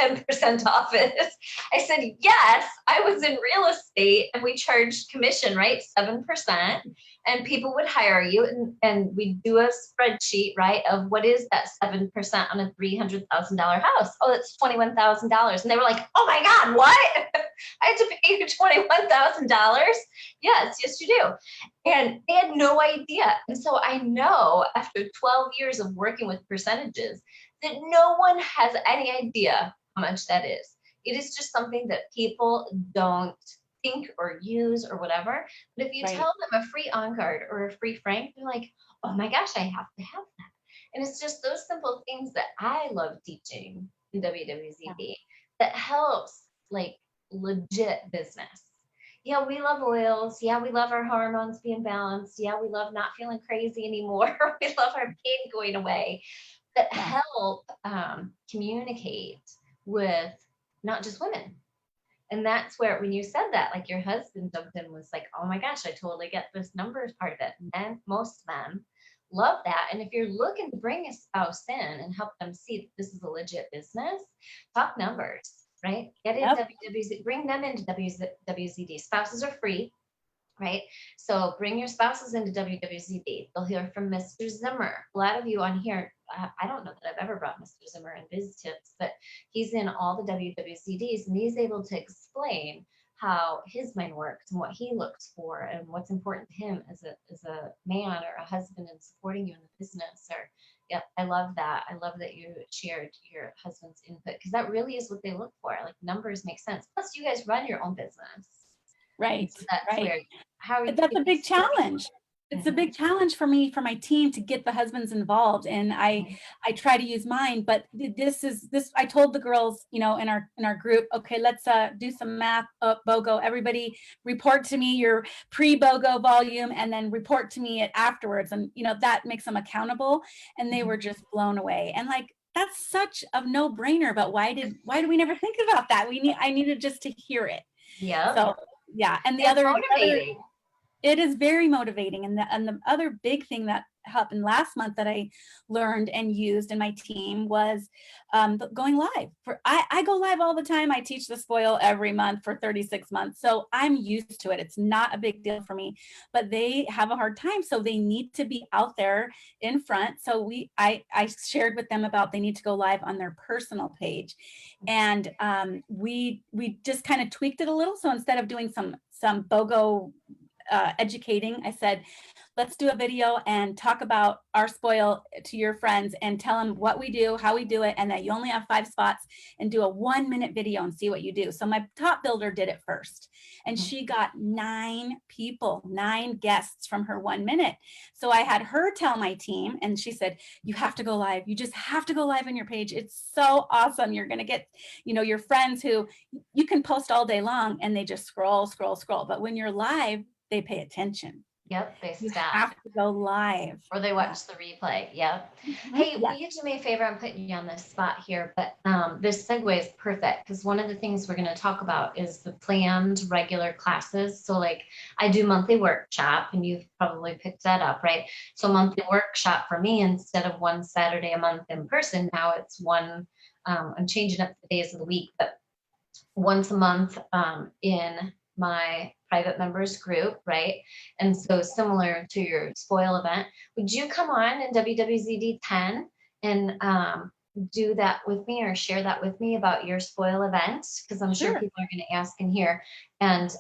Speaker 2: 10% off is. I said, yes, I was in real estate and we charged commission, right? 7%. And people would hire you and we'd do a spreadsheet, right, of what is that 7% on a $300,000 house? Oh, that's $21,000. And they were like, oh my God, what? I have to pay you $21,000? Yes, you do. And they had no idea. And so I know after 12 years of working with percentages that no one has any idea how much that is. It is just something that people don't think or use or whatever. But if you tell them a free On Guard or a free Frank, they're like, oh my gosh, I have to have that. And it's just those simple things that I love teaching in WWZD that helps like legit business. Yeah, we love oils. Yeah, we love our hormones being balanced. Yeah, we love not feeling crazy anymore. We love our pain going away. That help communicate with not just women. And that's where, when you said that, like your husband jumped in, was like, oh my gosh, I totally get this numbers part of it. And most of them love that. And if you're looking to bring a spouse in and help them see that this is a legit business, talk numbers, right? Get into WWZ, bring them into WWZD. Spouses are free, right? So bring your spouses into WWZD. They'll hear from Mr. Zimmer. A lot of you on here, I don't know that I've ever brought Mr. Zimmer in biz tips, but he's in all the WWZDs and he's able to explain how his mind works and what he looks for and what's important to him as a man or a husband in supporting you in the business. Or yeah, I love that. I love that you shared your husband's input because that really is what they look for. Like numbers make sense. Plus, you guys run your own business.
Speaker 3: Right.
Speaker 2: So that's where,
Speaker 3: that's a big challenge. It's a big challenge for me, for my team, to get the husbands involved. And I try to use mine, but I told the girls, in our group, okay, let's do some math, BOGO. Everybody report to me your pre-BOGO volume and then report to me it afterwards. And, that makes them accountable. And they were just blown away. And like, that's such a no brainer, but why do we never think about that? I needed just to hear it.
Speaker 2: Yeah.
Speaker 3: So yeah. And the other it is very motivating. And the other big thing that happened last month that I learned and used in my team was going live. I go live all the time. I teach the spoil every month for 36 months. So I'm used to it. It's not a big deal for me, but they have a hard time. So they need to be out there in front. So I shared with them about they need to go live on their personal page. And we just kind of tweaked it a little. So instead of doing some BOGO educating, I said, let's do a video and talk about our spoil to your friends and tell them what we do, how we do it, and that you only have 5 spots, and do a 1-minute video and see what you do. So my top builder did it first, and she got 9 guests from her 1 minute. So I had her tell my team, and she said, you have to go live. You just have to go live on your page. It's so awesome. You're going to get, your friends who you can post all day long and they just scroll. But when you're live, they pay attention.
Speaker 2: Yep, they
Speaker 3: You
Speaker 2: stop.
Speaker 3: have to go live.
Speaker 2: Or they watch the replay. Yep. Hey, will you do me a favor? I'm putting you on this spot here, but this segue is perfect because one of the things we're going to talk about is the planned regular classes. So like I do monthly workshop, and you've probably picked that up, right? So monthly workshop for me, instead of one Saturday a month in person, now it's one, I'm changing up the days of the week, but once a month in my private members group, right? And so similar to your spoil event, would you come on in WWZD 10 and do that with me or share that with me about your spoil event? Because I'm sure people are going to ask in here, and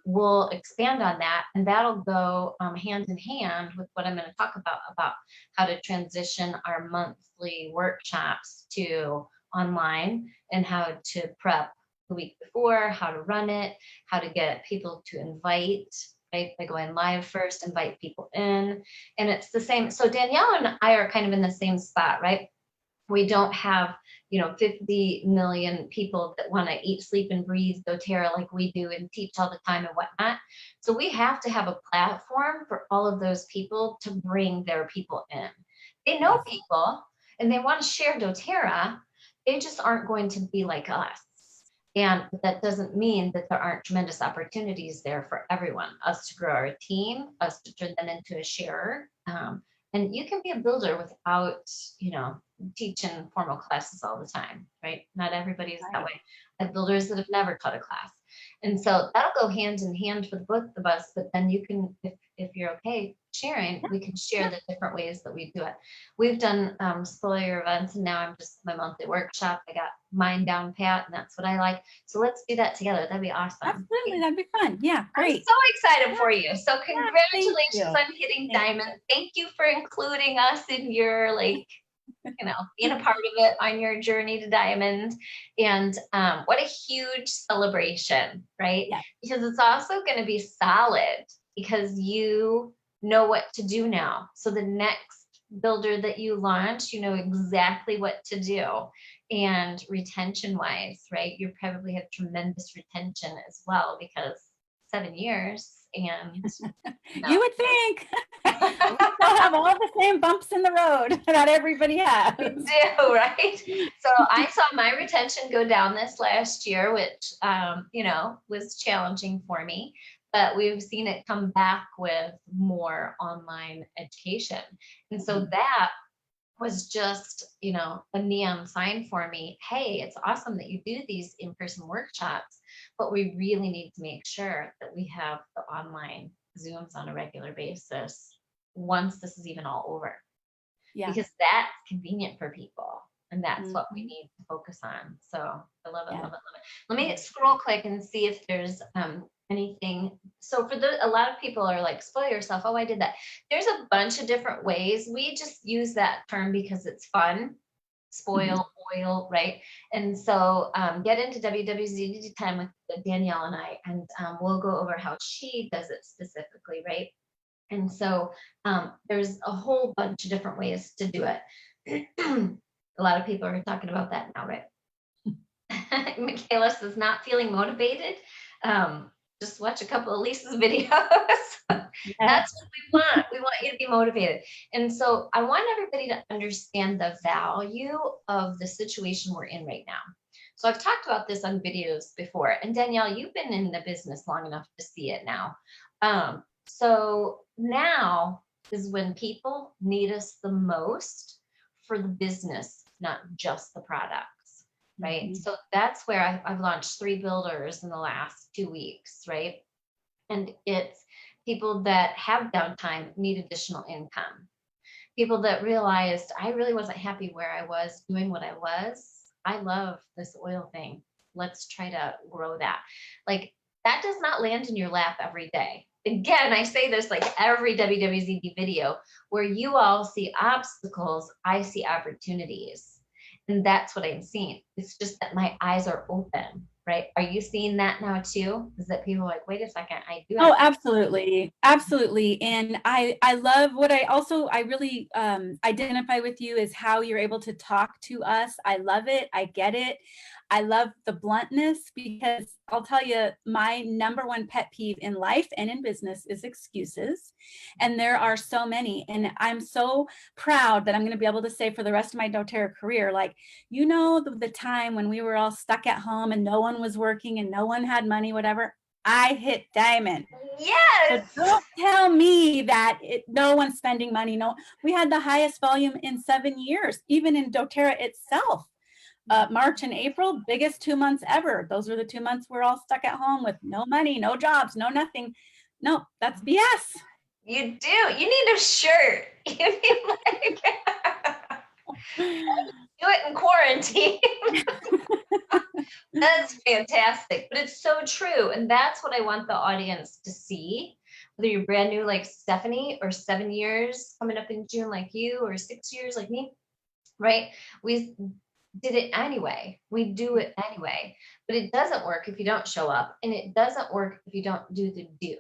Speaker 2: we'll expand on that, and that'll go hand in hand with what I'm going to talk about how to transition our monthly workshops to online and how to prep the week before, how to run it, how to get people to invite, right? By going live first, invite people in. And it's the same. So Danielle and I are kind of in the same spot, right? We don't have, 50 million people that want to eat, sleep, and breathe doTERRA like we do and teach all the time and whatnot. So we have to have a platform for all of those people to bring their people in. They know people and they want to share doTERRA. They just aren't going to be like us. But that doesn't mean that there aren't tremendous opportunities there for everyone, us to grow our team, us to turn them into a sharer. And you can be a builder without, teaching formal classes all the time, right? Not everybody's that way. I have builders that have never taught a class. And so that'll go hand in hand with both of us, but then you can, if you're okay sharing, we can share the different ways that we do it. We've done spoiler events, and now I'm just my monthly workshop. I got mine down pat, and that's what I like. So let's do that together. That'd be awesome.
Speaker 3: Absolutely, that'd be fun. Yeah, great.
Speaker 2: I'm so excited for you. So congratulations on hitting diamond. Thank you for including us in your being a part of it on your journey to diamond. And what a huge celebration, right?
Speaker 3: Yeah.
Speaker 2: Because it's also going to be solid because you know what to do now. So the next builder that you launch, you know exactly what to do. And retention wise, right? You probably have tremendous retention as well because 7 years. And
Speaker 3: you would think we still have all the same bumps in the road that everybody has.
Speaker 2: We do, right? So I saw my retention go down this last year, which was challenging for me, but we've seen it come back with more online education. And so that was just, a neon sign for me. Hey, it's awesome that you do these in-person workshops, but we really need to make sure that we have the online Zooms on a regular basis once this is even all over. Yeah. Because that's convenient for people. And that's what we need to focus on. So I love it, love it, love it. Let me scroll quick and see if there's anything. So for a lot of people are like, spoil yourself. Oh, I did that. There's a bunch of different ways. We just use that term because it's fun. Spoil, oil, right? And so get into WWZD time with Danielle and I, and we'll go over how she does it specifically, right? And so there's a whole bunch of different ways to do it. A lot of people are talking about that now, right? Michaela says not feeling motivated. Just watch a couple of Lisa's videos. That's what we want. We want you to be motivated. And so I want everybody to understand the value of the situation we're in right now. So I've talked about this on videos before. And Danielle, you've been in the business long enough to see it now. So now is when people need us the most for the business, not just the products, right? Mm-hmm. So that's where I've launched 3 builders in the last 2 weeks, right? And it's people that have downtime, need additional income. People that realized I really wasn't happy where I was doing what I was. I love this oil thing. Let's try to grow that. Like that does not land in your lap every day. Again, I say this like every WWZD video where you all see obstacles, I see opportunities. And that's what I'm seeing. It's just that my eyes are open, right? Are you seeing that now too? Is that people are like, wait a second, I do.
Speaker 3: Oh, absolutely. Absolutely. And I love what I really identify with you is how you're able to talk to us. I love it. I get it. I love the bluntness because I'll tell you, my number one pet peeve in life and in business is excuses. And there are so many. And I'm so proud that I'm going to be able to say for the rest of my doTERRA career, like, the time when we were all stuck at home and no one was working and no one had money, whatever, I hit diamond.
Speaker 2: Yes.
Speaker 3: So don't tell me that no one's spending money. No, we had the highest volume in 7 years, even in doTERRA itself. March and April, biggest 2 months ever. Those were the 2 months we're all stuck at home with no money, no jobs, no nothing. No, that's BS.
Speaker 2: You do. You need a shirt. You need do it in quarantine. That's fantastic, but it's so true. And that's what I want the audience to see. Whether you're brand new like Stephanie or 7 years coming up in June like you or 6 years like me, right? We did it anyway. We do it anyway, but it doesn't work if you don't show up, and it doesn't work if you don't do the do.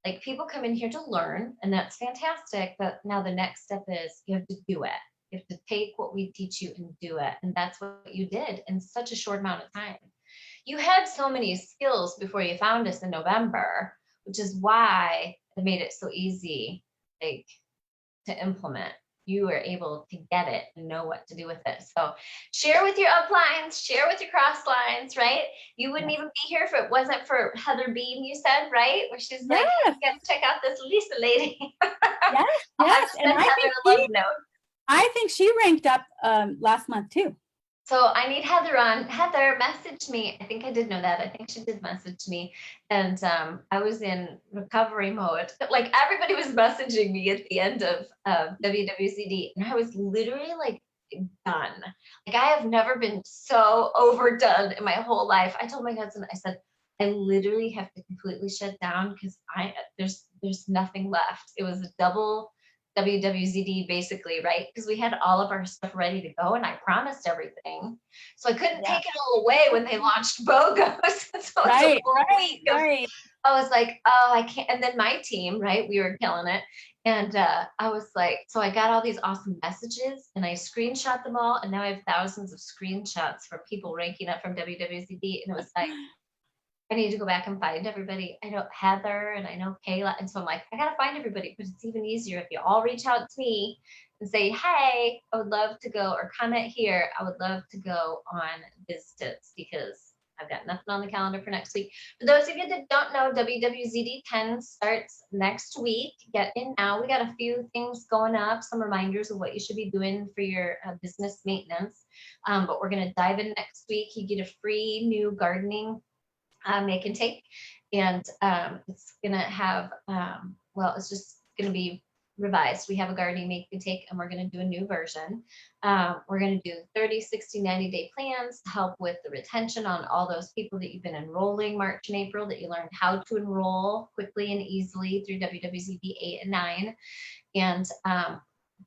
Speaker 2: Like people come in here to learn, and that's fantastic, but now the next step is you have to do it. You have to take what we teach you and do it, and that's what you did in such a short amount of time. You had so many skills before you found us in November, which is why it made it so easy to implement. you are able to get it and know what to do with it. So share with your uplines, share with your cross lines, right? You wouldn't even be here if it wasn't for Heather Beam, you said, right? Where she's like, hey, you got to check out this Lisa lady.
Speaker 3: Yes,
Speaker 2: I'll have
Speaker 3: yes.
Speaker 2: to
Speaker 3: And
Speaker 2: send Heather a love note.
Speaker 3: I think she ranked up last month too.
Speaker 2: So I need Heather on. Heather messaged me. I think I did know that. I think she did message me. And I was in recovery mode. Like everybody was messaging me at the end of WWZD. And I was literally like done. Like I have never been so overdone in my whole life. I told my husband, I said, I literally have to completely shut down because there's nothing left. It was a double WWZD basically, right? Because we had all of our stuff ready to go and I promised everything. So I couldn't take it all away when they launched BOGOs. So
Speaker 3: Right,
Speaker 2: it's a full week of,
Speaker 3: right.
Speaker 2: I was like, oh, I can't. And then my team, right? We were killing it. And I was like, so I got all these awesome messages and I screenshot them all. And now I have thousands of screenshots from people ranking up from WWZD. And it was like, I need to go back and find everybody. I know Heather and I know Kayla. And so I'm like, I got to find everybody, but it's even easier if you all reach out to me and say, hey, I would love to go, or comment here. I would love to go on visits because I've got nothing on the calendar for next week. For those of you that don't know, WWZD 10 starts next week. Get in now. We got a few things going up, some reminders of what you should be doing for your business maintenance. But we're going to dive in next week. You get a free new gardening make and take, and it's gonna have well, it's just gonna be revised. We have a gardening make and take, and we're gonna do a new version. We're gonna do 30, 60, 90-day plans to help with the retention on all those people that you've been enrolling March and April, that you learned how to enroll quickly and easily through WWZD 8 and 9. And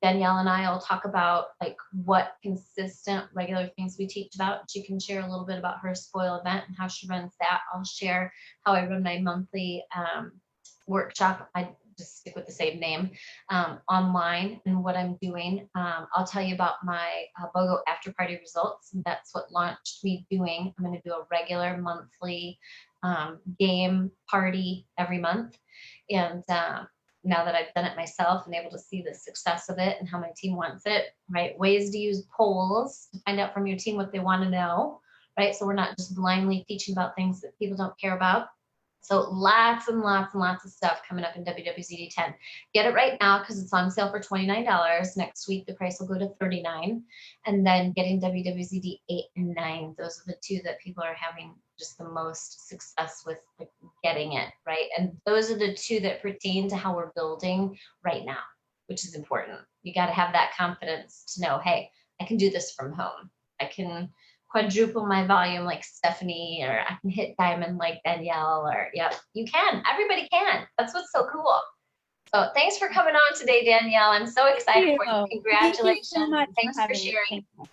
Speaker 2: Danielle and I will talk about like what consistent regular things we teach about. She can share a little bit about her spoil event and how she runs that. I'll share how I run my monthly workshop. I just stick with the same name online and what I'm doing. I'll tell you about my BOGO after party results. And that's what launched me doing. I'm going to do a regular monthly game party every month. And now that I've done it myself and able to see the success of it and how my team wants it, right? Ways to use polls to find out from your team what they want to know, right? So we're not just blindly teaching about things that people don't care about. So lots and lots and lots of stuff coming up in WWZD 10. Get it right now because it's on sale for $29. Next week, the price will go to $39. And then getting WWZD 8 and 9. Those are the two that people are having just the most success with, like, getting it, right? And those are the two that pertain to how we're building right now, which is important. You got to have that confidence to know, hey, I can do this from home. I can quadruple my volume like Stephanie, or I can hit diamond like Danielle, or yeah, you can. Everybody can. That's what's so cool. So thanks for coming on today, Danielle. I'm so excited for you. Congratulations.
Speaker 3: Thank you so much
Speaker 2: Thanks for
Speaker 3: sharing.
Speaker 2: sharing.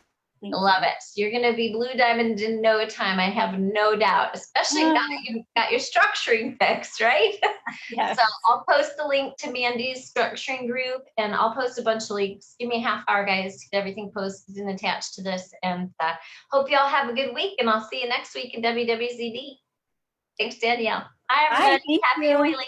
Speaker 2: Love it. You're going to be blue diamond in no time. I have no doubt, especially now that you've got your structuring fixed, right?
Speaker 3: Yes.
Speaker 2: So I'll post the link to Mandy's structuring group, and I'll post a bunch of links. Give me a half hour, guys, to get everything posted and attached to this. And hope you all have a good week, and I'll see you next week in WWZD. Thanks, Danielle. Hi, everybody. Happy wheeling.